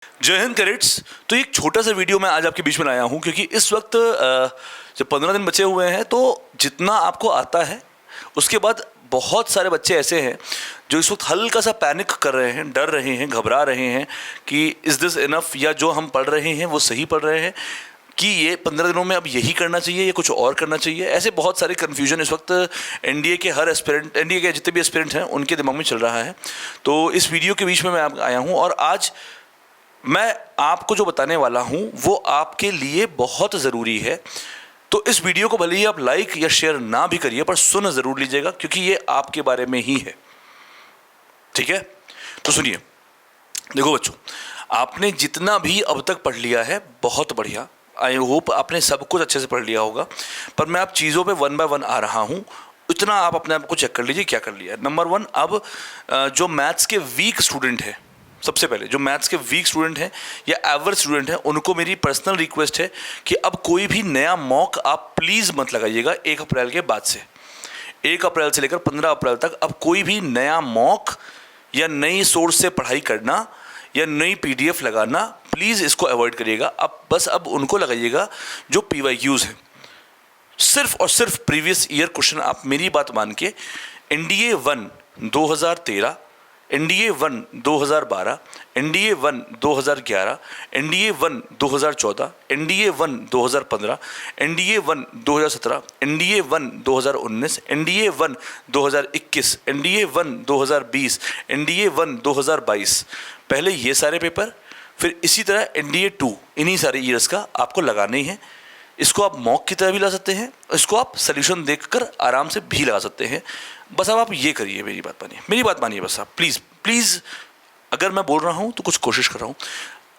जय हिंद कैडेट्स। तो एक छोटा सा वीडियो मैं आज आपके बीच में लाया हूँ क्योंकि इस वक्त जब 15 दिन बचे हुए हैं तो जितना आपको आता है उसके बाद बहुत सारे बच्चे ऐसे हैं जो इस वक्त हल्का सा पैनिक कर रहे हैं, डर रहे हैं, घबरा रहे हैं कि इज़ दिस इनफ, या जो हम पढ़ रहे हैं वो सही पढ़ रहे हैं कि ये 15 दिनों में अब यही करना चाहिए या कुछ और करना चाहिए। ऐसे बहुत सारे कन्फ्यूजन इस वक्त एनडीए के हर एस्पिरेंट, एनडीए के जितने भी एस्पिरेंट हैं उनके दिमाग में चल रहा है। तो इस वीडियो के बीच में मैं आया हूँ और आज मैं आपको जो बताने वाला हूं वो आपके लिए बहुत ज़रूरी है। तो इस वीडियो को भले ही आप लाइक या शेयर ना भी करिए पर सुन ज़रूर लीजिएगा क्योंकि ये आपके बारे में ही है। ठीक है, तो सुनिए। देखो बच्चों, आपने जितना भी अब तक पढ़ लिया है बहुत बढ़िया, आई होप आपने सब कुछ अच्छे से पढ़ लिया होगा, पर मैं आप चीज़ों पे वन बाय वन आ रहा हूँ। इतना आप अपने आप को चेक कर लीजिए क्या कर लिया है। नंबर वन, अब जो मैथ्स के वीक स्टूडेंट हैं, सबसे पहले जो मैथ्स के वीक स्टूडेंट हैं या एवरेज स्टूडेंट हैं, उनको मेरी पर्सनल रिक्वेस्ट है कि अब कोई भी नया मॉक आप प्लीज़ मत लगाइएगा 1 अप्रैल के बाद से। 1 अप्रैल से लेकर 15 अप्रैल तक अब कोई भी नया मॉक या नई सोर्स से पढ़ाई करना या नई पीडीएफ लगाना प्लीज़ इसको अवॉइड करिएगा। अब उनको लगाइएगा जो पीवाईक्यूज़ हैं। सिर्फ और सिर्फ प्रीवियस ईयर क्वेश्चन आप मेरी बात मान के NDA 1 2013, NDA 1 2012, NDA 1 2011, NDA 1 2014, NDA 1 2015, NDA 1 2017, NDA 1 2019, NDA 1 2021, NDA 1 2020, NDA 1 2022, पहले ये सारे पेपर, फिर इसी तरह एनडीए 2, इन्हीं सारे ईयर्स का आपको लगाना ही है। इसको आप मॉक की तरह भी ला सकते हैं, इसको आप सोल्यूशन देखकर आराम से भी लगा सकते हैं। बस अब आप ये करिए, मेरी बात मानिए बस आप प्लीज़। अगर मैं बोल रहा हूँ तो कुछ कोशिश कर रहा हूँ।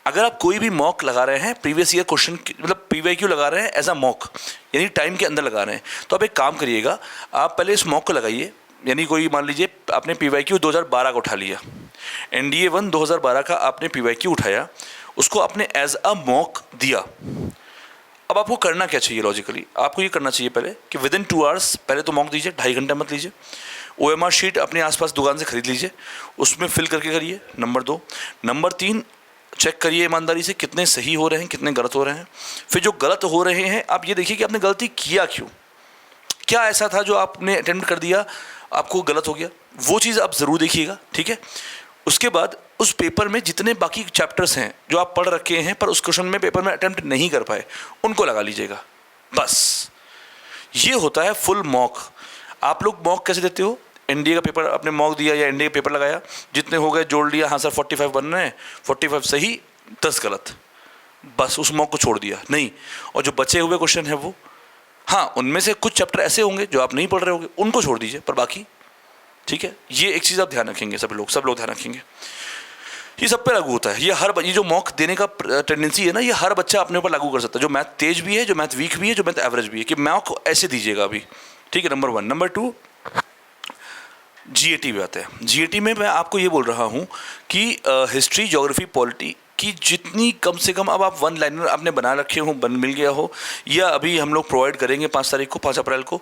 अगर आप कोई भी मॉक लगा रहे हैं, प्रीवियस ईयर क्वेश्चन मतलब पीवाईक्यू लगा रहे हैं एज अ मॉक, यानी टाइम के अंदर लगा रहे हैं, तो आप एक काम करिएगा, आप पहले इस मॉक को लगाइए। यानी कोई मान लीजिए आपने पीवाईक्यू 2012 का उठा लिया, एनडीए 1 2012 का आपने पीवाईक्यू उठाया, उसको आपने एज अ मॉक दिया। अब आपको करना क्या चाहिए लॉजिकली, आपको ये करना चाहिए पहले कि विद इन 2 आवर्स पहले तो मॉक दीजिए, 2.5 घंटे मत लीजिए। OMR शीट अपने आसपास दुकान से खरीद लीजिए, उसमें फिल करके करिए। नंबर 2। नंबर 3, चेक करिए ईमानदारी से कितने सही हो रहे हैं, कितने गलत हो रहे हैं। फिर जो गलत हो रहे हैं आप ये देखिए कि आपने गलती किया क्यों, क्या ऐसा था जो आपने अटेम्प्ट कर दिया आपको गलत हो गया, वो चीज़ आप ज़रूर देखिएगा। ठीक है, उसके बाद उस पेपर में जितने बाकी चैप्टर्स हैं जो आप पढ़ रखे हैं पर उस क्वेश्चन में पेपर में अटेम्प्ट नहीं कर पाए, उनको लगा लीजिएगा। बस ये होता है फुल मॉक। आप लोग मॉक कैसे देते हो? एनडीए का पेपर आपने मॉक दिया या एनडीए का पेपर लगाया, जितने हो गए जोड़ लिया, हाँ सर 45 बन रहे हैं, 45 सही 10 गलत, बस उस मॉक को छोड़ दिया नहीं। और जो बचे हुए क्वेश्चन है वो, हाँ उनमें से कुछ चैप्टर ऐसे होंगे जो आप नहीं पढ़ रहे होंगे, उनको छोड़ दीजिए, पर बाकी ठीक है। ये एक चीज़ आप ध्यान रखेंगे, सब लोग ध्यान रखेंगे। ये सब पे लागू होता है। ये जो मॉक देने का टेंडेंसी है ना, ये हर बच्चा अपने ऊपर लागू कर सकता है, जो मैथ तेज भी है, जो मैथ वीक भी है, जो मैथ एवरेज भी है, कि मॉक ऐसे दीजिएगा अभी। ठीक है, नंबर 1। नंबर 2, जीएटी पे आते हैं। जीएटी में मैं आपको ये बोल रहा हूँ कि हिस्ट्री, ज्योग्राफी, पॉलिटी की जितनी कम से कम अब आप 1 लाइनर आपने बना रखे हो, मिल गया हो, या अभी हम लोग प्रोवाइड करेंगे 5 तारीख को, 5 अप्रैल को,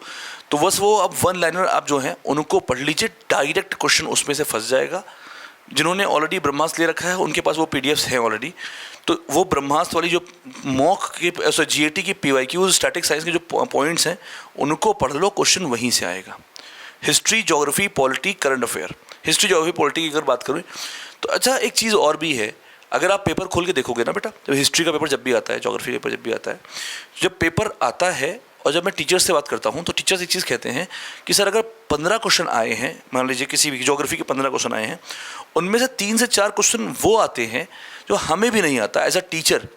तो बस वो अब 1 लाइनर आप जो हैं उनको पढ़ लीजिए। डायरेक्ट क्वेश्चन उसमें से फंस जाएगा। जिन्होंने ऑलरेडी ब्रह्मास्त्र ले रखा है उनके पास वो पीडीएफ्स हैं ऑलरेडी, तो वो ब्रह्मास्त्र वाली जो मॉक के जीएटी की पीवाईक्यूज, स्टैटिक साइंस के जो पॉइंट्स हैं उनको पढ़ लो, क्वेश्चन वहीं से आएगा। History, geography, polity, current affair. History, geography, polity की अगर बात करूँ तो अच्छा एक चीज़ और भी है, अगर आप पेपर खोल के देखोगे ना बेटा, जब हिस्ट्री का पेपर जब भी आता है, ज्योग्राफी का पेपर जब भी आता है, जब पेपर आता है और जब मैं टीचर्स से बात करता हूँ तो टीचर्स एक चीज़ कहते हैं कि सर अगर 15 क्वेश्चन आए हैं, मान लीजिए किसी भी ज्योग्राफी के 15 क्वेश्चन आए हैं, उनमें से 3 से 4 क्वेश्चन वो आते हैं जो हमें भी नहीं आता एज अ टीचर,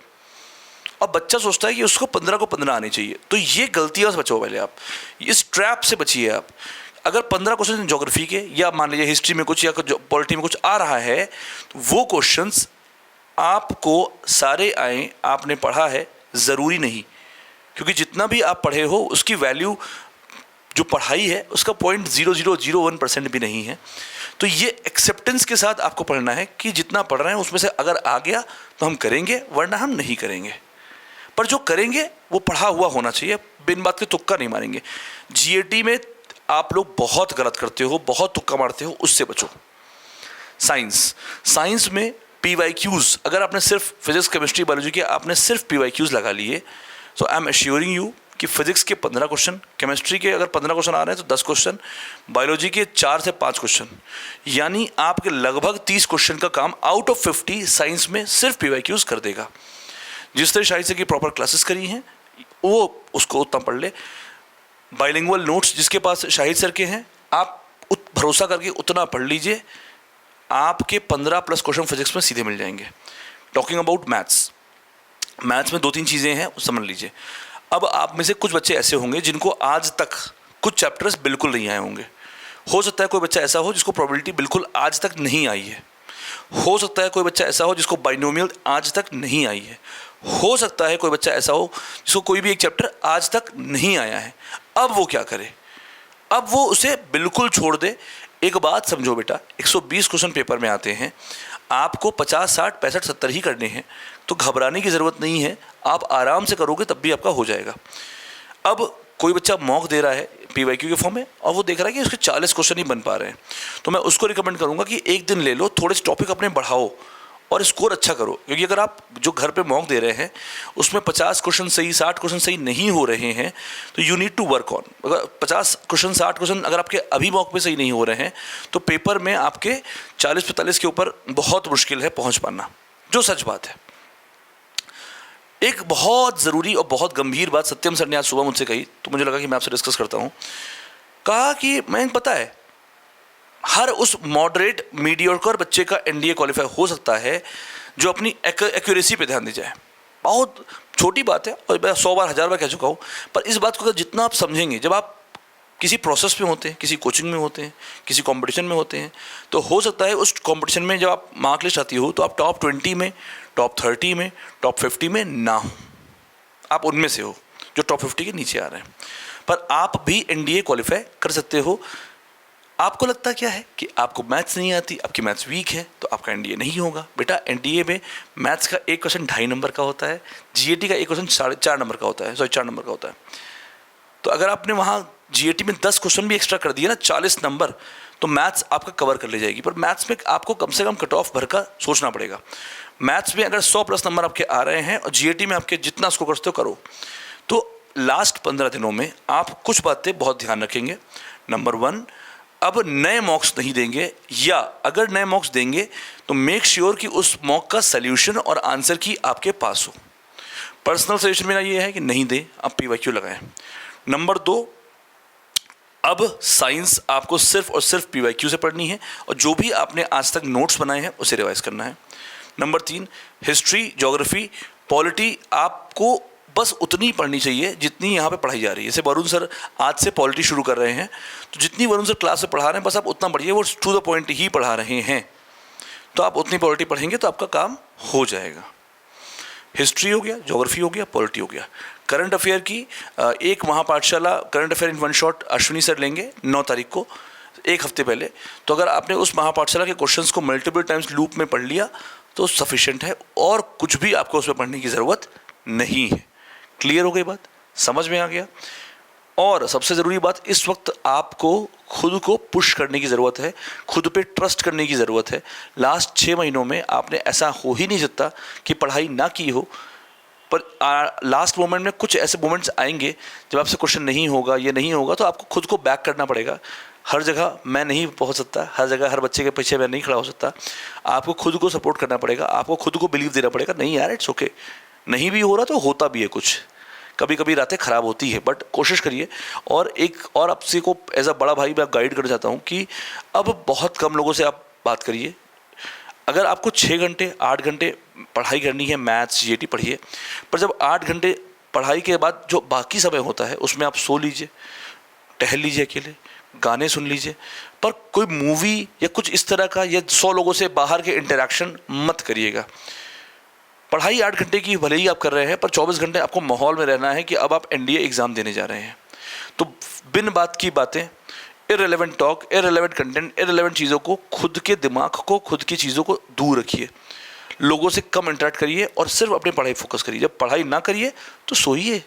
और बच्चा सोचता है कि उसको 15 को 15 आने चाहिए। तो ये गलतियों से बचो पहले आप, इस ट्रैप से बचिए आप। अगर 15 क्वेश्चन ज्योग्राफी के या मान लीजिए हिस्ट्री में कुछ या पॉलिटी में कुछ आ रहा है, तो वो क्वेश्चंस आपको सारे आए, आपने पढ़ा है, ज़रूरी नहीं, क्योंकि जितना भी आप पढ़े हो उसकी वैल्यू जो पढ़ाई है उसका 0.0001% भी नहीं है। तो ये एक्सेप्टेंस के साथ आपको पढ़ना है कि जितना पढ़ रहे हैं उसमें से अगर आ गया तो हम करेंगे, वरना हम नहीं करेंगे। पर जो करेंगे वो पढ़ा हुआ होना चाहिए, बिन बात के तुक्का नहीं मारेंगे। जीएटी में आप लोग बहुत गलत करते हो, बहुत तुक्का मारते हो, उससे बचो। साइंस में PYQs, अगर आपने सिर्फ फिजिक्स केमिस्ट्री बायोलॉजी के आपने सिर्फ PYQs लगा लिए, सो आई एम एश्योरिंग यू कि फिजिक्स के 15 क्वेश्चन, केमिस्ट्री के अगर 15 क्वेश्चन आ रहे हैं तो 10 क्वेश्चन, बायोलॉजी के 4 से 5 क्वेश्चन, यानी आपके लगभग 30 क्वेश्चन का काम आउट ऑफ 50 साइंस में सिर्फ PYQs कर देगा। जिस तरह शाहिद सर की प्रॉपर क्लासेस करी हैं वो उसको उतना पढ़ ले। बाइलिंगुअल नोट्स जिसके पास शाहिद सर के हैं, आप भरोसा करके उतना पढ़ लीजिए, आपके 15+ क्वेश्चन फिजिक्स में सीधे मिल जाएंगे। टॉकिंग अबाउट मैथ्स, मैथ्स में 2-3 चीज़ें हैं समझ लीजिए। अब आप में से कुछ बच्चे ऐसे होंगे जिनको आज तक कुछ चैप्टर्स बिल्कुल नहीं आए होंगे। हो सकता है कोई बच्चा ऐसा हो जिसको प्रोबेबिलिटी बिल्कुल आज तक नहीं आई है। हो सकता है कोई बच्चा ऐसा हो जिसको बाइनोमियल आज तक नहीं आई है। हो सकता है कोई बच्चा ऐसा हो जिसको कोई भी एक चैप्टर आज तक नहीं आया है। अब वो क्या करे? अब वो उसे बिल्कुल छोड़ दे। एक बात समझो बेटा, 120 क्वेश्चन पेपर में आते हैं, आपको 50, 60, 65, 70 ही करने हैं, तो घबराने की ज़रूरत नहीं है। आप आराम से करोगे तब भी आपका हो जाएगा। अब कोई बच्चा मॉक दे रहा है PYQ के फॉर्म में और वो देख रहा है कि उसके 40 क्वेश्चन ही बन पा रहे हैं, तो मैं उसको रिकमेंड करूंगा कि एक दिन ले लो, थोड़े से टॉपिक अपने बढ़ाओ और स्कोर अच्छा करो। क्योंकि अगर आप जो घर पे मॉक दे रहे हैं उसमें 50 क्वेश्चन सही, 60 क्वेश्चन सही नहीं हो रहे हैं, तो you need to work on. अगर 50 क्वेश्चन, 60 क्वेश्चन अगर आपके अभी मॉक में सही नहीं हो रहे हैं तो पेपर में आपके 40-45 के ऊपर बहुत मुश्किल है पहुँच पाना, जो सच बात है। एक बहुत ज़रूरी और बहुत गंभीर बात सत्यम सर ने आज सुबह मुझसे कही, तो मुझे लगा कि मैं आपसे डिस्कस करता हूँ। कहा कि मैं पता है हर उस मॉडरेट मीडियोकर बच्चे का NDA क्वालिफाई हो सकता है जो अपनी एक्यूरेसी पे ध्यान दी जाए। बहुत छोटी बात है और मैं 100 बार 1000 बार कह चुका हूँ, पर इस बात को अगर जितना आप समझेंगे, जब आप किसी प्रोसेस में होते हैं, किसी कोचिंग में होते हैं, किसी कंपटीशन में होते हैं, तो हो सकता है उस कंपटीशन में जब आप मार्क लिस्ट आती हो तो आप टॉप 20 में, टॉप 30 में, टॉप 50 में ना हो, आप उनमें से हो जो टॉप 50 के नीचे आ रहे हैं, पर आप भी NDA क्वालिफाई कर सकते हो। आपको लगता क्या है कि आपको मैथ्स नहीं आती, आपकी मैथ्स वीक है, तो आपका NDA नहीं होगा। बेटा NDA में मैथ्स का एक क्वेश्चन 2.5 नंबर का होता है, GAT का एक क्वेश्चन 4.5 नंबर का होता है, 4 नंबर का होता है। तो अगर आपने वहाँ GAT में 10 क्वेश्चन भी एक्स्ट्रा कर दिए ना, 40 नंबर, तो मैथ्स आपका कवर कर ले जाएगी। पर मैथ्स में आपको कम से कम कट ऑफ भर का सोचना पड़ेगा। मैथ्स में अगर 100+ नंबर आपके आ रहे हैं और GAT में आपके जितना स्कोर करते हो करो, तो लास्ट 15 दिनों में आप कुछ बातें बहुत ध्यान रखेंगे। नंबर 1, अब नए मॉक्स नहीं देंगे, या अगर नए मॉक्स देंगे तो मेक श्योर कि उस मॉक का सल्यूशन और आंसर की आपके पास हो। पर्सनल सजेशन मेरा ये है कि नहीं दे, आप PYQ लगाएं। नंबर 2, अब साइंस आपको सिर्फ और सिर्फ PYQ से पढ़नी है और जो भी आपने आज तक नोट्स बनाए हैं उसे रिवाइज करना है। नंबर 3, हिस्ट्री, ज्योग्राफी, पॉलिटी आपको बस उतनी पढ़नी चाहिए जितनी यहाँ पे पढ़ाई जा रही है। जैसे वरुण सर आज से पॉलिटी शुरू कर रहे हैं, तो जितनी वरुण सर क्लास में पढ़ा रहे हैं बस आप उतना पढ़िए, वो टू द पॉइंट ही पढ़ा रहे हैं, तो आप उतनी पॉलिटी पढ़ेंगे तो आपका काम हो जाएगा। हिस्ट्री हो गया, ज्योग्राफी हो गया, पॉलिटी हो गया। करंट अफेयर की एक महापाठशाला करंट अफेयर इन 1 शॉट अश्विनी सर लेंगे 9 तारीख को, 1 हफ्ते पहले। तो अगर आपने उस महापाठशाला के क्वेश्चंस को मल्टीपल टाइम्स लूप में पढ़ लिया तो सफिशिएंट है, और कुछ भी आपको उसमें पढ़ने की ज़रूरत नहीं है। क्लियर हो गई बात, समझ में आ गया? और सबसे ज़रूरी बात, इस वक्त आपको खुद को पुश करने की ज़रूरत है, खुद पे ट्रस्ट करने की ज़रूरत है। लास्ट 6 महीनों में आपने ऐसा हो ही नहीं सकता कि पढ़ाई ना की हो, पर लास्ट मोमेंट में कुछ ऐसे मोमेंट्स आएंगे जब आपसे क्वेश्चन नहीं होगा, ये नहीं होगा, तो आपको खुद को बैक करना पड़ेगा। हर जगह मैं नहीं पहुंच सकता, हर जगह हर बच्चे के पीछे मैं नहीं खड़ा हो सकता। आपको खुद को सपोर्ट करना पड़ेगा, आपको खुद को बिलीव देना पड़ेगा, नहीं यार इट्स ओके, नहीं भी हो रहा तो होता भी है, कुछ कभी कभी रातें ख़राब होती है, बट कोशिश करिए। और एक और आपसे को एज अ बड़ा भाई मैं गाइड करना चाहता हूँ कि अब बहुत कम लोगों से आप बात करिए। अगर आपको 6 घंटे 8 घंटे पढ़ाई करनी है, मैथ्स GAT पढ़िए, पर जब 8 घंटे पढ़ाई के बाद जो बाकी समय होता है उसमें आप सो लीजिए, टहल लीजिए, अकेले गाने सुन लीजिए, पर कोई मूवी या कुछ इस तरह का या 100 लोगों से बाहर के इंटरेक्शन मत करिएगा। पढ़ाई 8 घंटे की भले ही आप कर रहे हैं, पर 24 घंटे आपको माहौल में रहना है कि अब आप NDA एग्ज़ाम देने जा रहे हैं। तो बिन बात की बातें, irrelevant talk, irrelevant content, irrelevant चीज़ों को, खुद के दिमाग को, खुद की चीज़ों को दूर रखिए। लोगों से कम इंटरेक्ट करिए और सिर्फ अपनी पढ़ाई फोकस करिए। जब पढ़ाई ना करिए तो सोइए,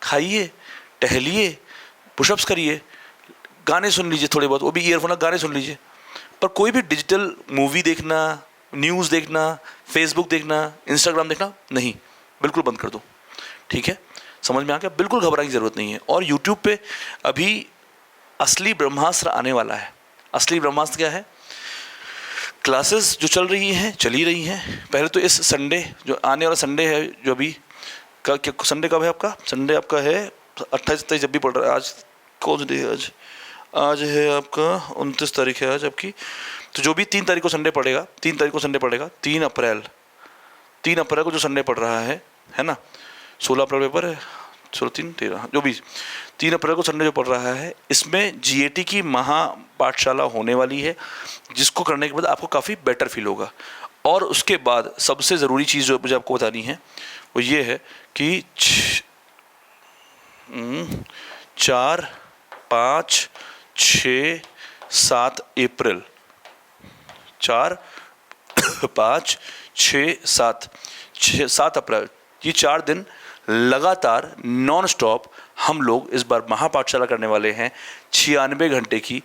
खाइए, टहलिए, पुशअप्स करिए, गाने सुन लीजिए थोड़े बहुत, वो भी ईयरफोन गाने सुन लीजिए। पर कोई भी डिजिटल मूवी देखना, न्यूज़ देखना, फेसबुक देखना, इंस्टाग्राम देखना नहीं, बिल्कुल बंद कर दो, ठीक है। समझ में आ गया? बिल्कुल घबराने की ज़रूरत नहीं है। और यूट्यूब पे अभी असली ब्रह्मास्त्र आने वाला है। असली ब्रह्मास्त्र क्या है? क्लासेस जो चल रही हैं, चली रही हैं। पहले तो इस संडे, जो आने वाला संडे है, जो अभी संडे कब है आपका? संडे आपका है 28-27, जब भी पड़ रहा है। आज कौन सी डे है? आज है आपका 29 तारीख है आज आपकी। तो जो भी 3 तारीख को संडे पड़ेगा, 3 तारीख को संडे पड़ेगा, 3 अप्रैल को जो संडे पड़ रहा है ना, 16 अप्रैल पेपर है, 16, 3, 13, जो भी 3 अप्रैल को संडे जो पड़ रहा है, इसमें GAT की महापाठशाला होने वाली है, जिसको करने के बाद आपको काफ़ी बेटर फील होगा। और उसके बाद सबसे ज़रूरी चीज़ जो मुझे आपको बतानी है वो ये है कि 4, 5, 6, 7 अप्रैल, 4, 5, 6, 7 अप्रैल, ये 4 दिन लगातार नॉन स्टॉप हम लोग इस बार महापाठशाला करने वाले हैं, 96 घंटे की,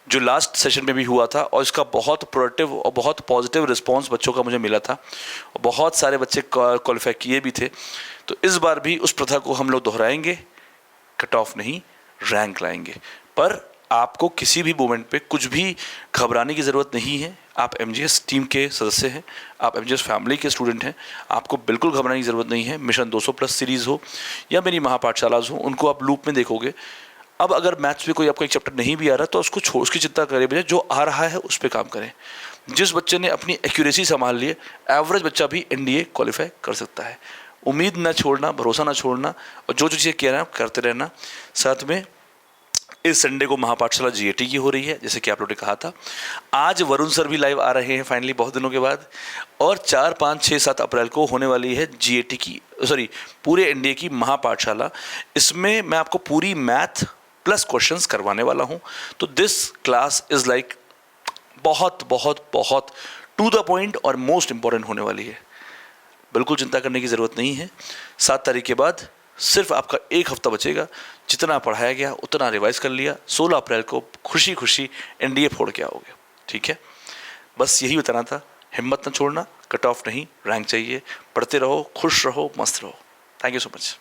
जो लास्ट सेशन में भी हुआ था। और इसका बहुत प्रोडक्टिव और बहुत पॉजिटिव रिस्पांस बच्चों का मुझे मिला था। बहुत सारे बच्चे क्वालिफाई किए भी थे। तो इस बार भी उस प्रथा को हम लोग दोहराएंगे, कट ऑफ नहीं, रैंक लाएंगे। पर आपको किसी भी मोमेंट पे कुछ भी घबराने की ज़रूरत नहीं है। आप MGS टीम के सदस्य हैं, आप MGS फैमिली के स्टूडेंट हैं, आपको बिल्कुल घबराने की ज़रूरत नहीं है। मिशन 200+ सीरीज़ हो या मेरी महापाठशालाज हो, उनको आप लूप में देखोगे। अब अगर मैथ्स में कोई आपको एक चैप्टर नहीं भी आ रहा तो उसको उसकी चिंता करें बजाय जो आ रहा है उस पर काम करें। जिस बच्चे ने अपनी एक्यूरेसी संभाल ली है, एवरेज बच्चा भी NDA क्वालिफाई कर सकता है। उम्मीद ना छोड़ना, भरोसा ना छोड़ना, और जो चीज़ें कह रहे हैं करते रहना। साथ में इस संडे को महापाठशाला GAT की हो रही है, जैसे कि आप लोगों ने कहा था। आज वरुण सर भी लाइव आ रहे हैं फाइनली, बहुत दिनों के बाद। और 4, 5, 6, 7 अप्रैल को होने वाली है GAT की, पूरे NDA की महापाठशाला। इसमें मैं आपको पूरी मैथ प्लस क्वेश्चंस करवाने वाला हूं। तो दिस क्लास इज लाइक बहुत बहुत बहुत टू द पॉइंट और मोस्ट इंपॉर्टेंट होने वाली है। बिल्कुल चिंता करने की ज़रूरत नहीं है। 7 तारीख के बाद सिर्फ आपका 1 हफ्ता बचेगा। जितना पढ़ाया गया उतना रिवाइज कर लिया, 16 अप्रैल को खुशी खुशी NDA फोड़ के आओगे, ठीक है। बस यही बताना था। हिम्मत न छोड़ना, कट ऑफ नहीं, रैंक चाहिए। पढ़ते रहो, खुश रहो, मस्त रहो। Thank you so much.